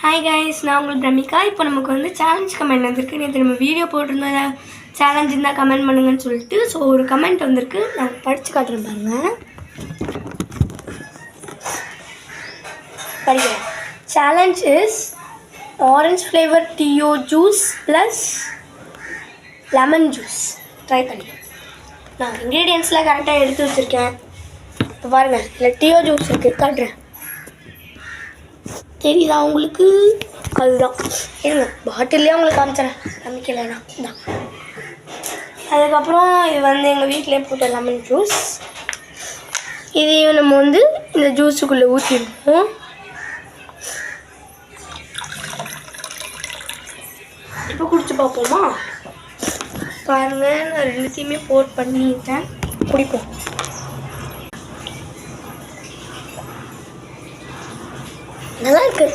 Hi guys, நான் உங்களுக்கு பிரமிகா. இப்போ நமக்கு வந்து சேலஞ்ச் கமெண்ட் வந்திருக்கு. நேற்று நம்ம வீடியோ போட்டிருந்தோம், சேலஞ்ச் இருந்தால் கமெண்ட் பண்ணுங்கன்னு சொல்லிட்டு. ஸோ ஒரு கமெண்ட் வந்திருக்கு, நான் படித்து காட்டுறேன் பாருங்க. படிக்கிறேன். சேலஞ்ச் இஸ் ஆரஞ்ச் ஃப்ளேவர் டியோ juice plus lemon juice. Try பண்ணி நான் இன்க்ரீடியன்ட்ஸ்லாம் கரெக்டாக எடுத்து வச்சுருக்கேன். இப்போ பாருங்கள், இல்லை டியோ ஜூஸ் இருக்குது, காட்டுறேன். தெரியுதா உங்களுக்கு? அதுதான் இருங்க, பாட்டிலே உங்களுக்கு காமிக்கலைண்ணா தான். அதுக்கப்புறம் இது வந்து எங்கள் வீட்டிலே போட்ட லெமன் ஜூஸ். இதையும் நம்ம வந்து இந்த ஜூஸுக்குள்ளே ஊற்றிடுவோம். இப்போ குடிச்சு பார்ப்போமா? பாருங்கள், நான் ரெண்டுத்தையுமே போட் பண்ணிட்டேன். குடிப்போம். நல்லா இருக்கு.